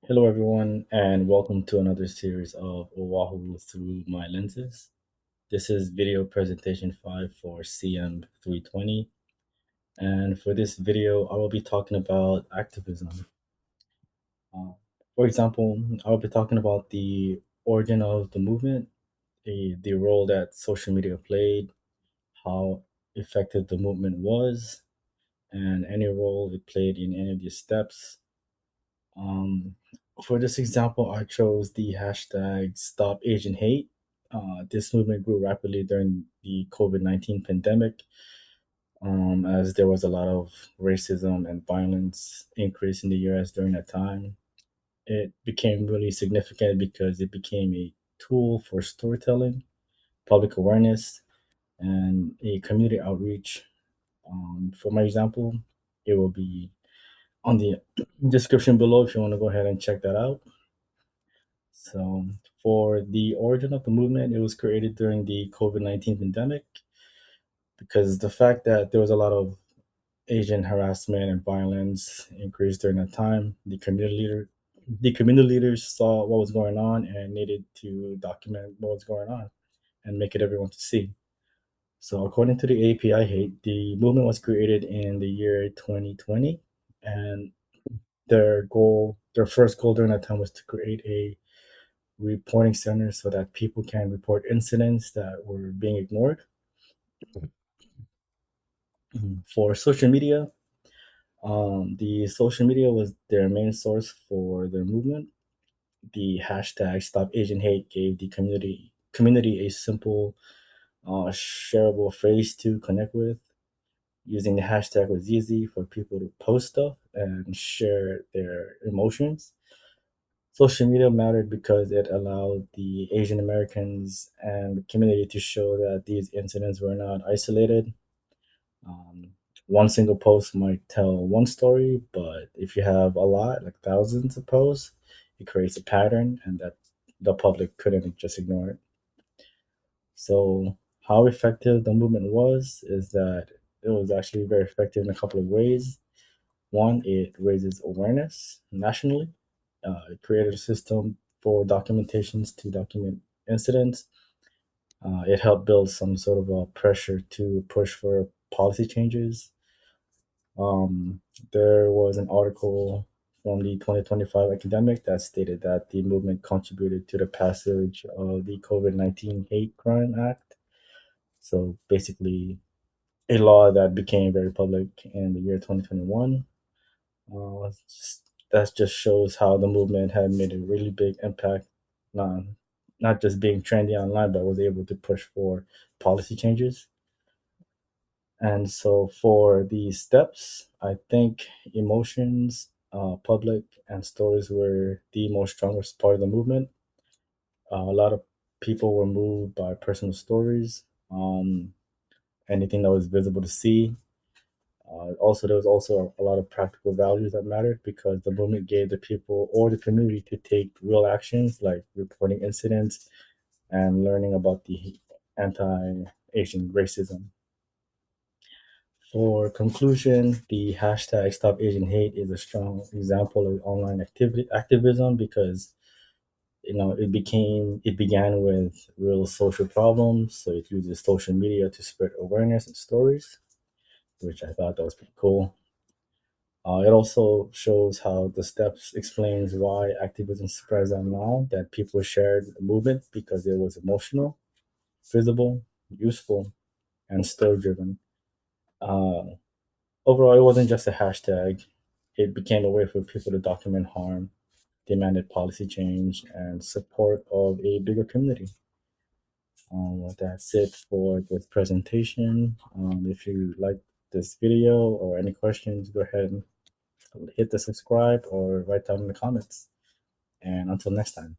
Hello, everyone, and welcome to another series of Oahu through my lenses. This is video presentation 5 for CM320, and for this video, I will be talking about activism. Uh, for example, I will be talking about the origin of the movement, the role that social media played, how effective the movement was, and any role it played in any of these steps. Um, for this example, I chose the hashtag Stop Asian Hate. This movement grew rapidly during the COVID-19 pandemic, as there was a lot of racism and violence increase in the US during that time. It became really significant because it became a tool for storytelling, public awareness, and a community outreach. For my example, it will be on the description below if you want to go ahead and check that out. So, for the origin of the movement, it was created during the COVID-19 pandemic because the fact that there was a lot of Asian harassment and violence increased during that time. The community leaders saw what was going on and needed to document what was going on and make it everyone to see. So, according to the API Hate, the movement was created in the year 2020, and their first goal during that time was to create a reporting center so that people can report incidents that were being ignored. For social media, the social media was their main source for their movement. The hashtag Stop Asian Hate gave the community a simple, shareable phrase to connect with. Using the hashtag was easy for people to post stuff and share their emotions. Social media mattered because it allowed the Asian Americans and the community to show that these incidents were not isolated. Um, one single post might tell one story, but if you have a lot, like thousands of posts, it creates a pattern, and that the public couldn't just ignore it. So, how effective the movement was is that it was actually very effective in a couple of ways. One, it raises awareness nationally. It created a system for documentations to document incidents. It helped build some sort of a pressure to push for policy changes. There was an article from the 2025 academic that stated that the movement contributed to the passage of the COVID-19 Hate Crime Act. So basically, a law that became very public in the year 2021. That just shows how the movement had made a really big impact, not, not just being trendy online, but was able to push for policy changes. And so for the steps, I think emotions, public, and stories were the most strongest part of the movement. A lot of people were moved by personal stories, anything that was visible to see. Also, there was also a lot of practical values that mattered because the movement gave the people or the community to take real actions like reporting incidents and learning about the anti-Asian racism. For conclusion, the hashtag Stop Asian Hate is a strong example of online activism because it began with real social problems. So it uses social media to spread awareness and stories, which I thought that was pretty cool. It also shows how the steps explains why activism spreads online, that people shared the movement because it was emotional, visible, useful, and story driven. Uh, Overall, it wasn't just a hashtag. It became a way for people to document harm, demanded policy change, and support of a bigger community. That's it for this presentation. If you like this video or any questions, go ahead and hit the subscribe or write down in the comments. And until next time.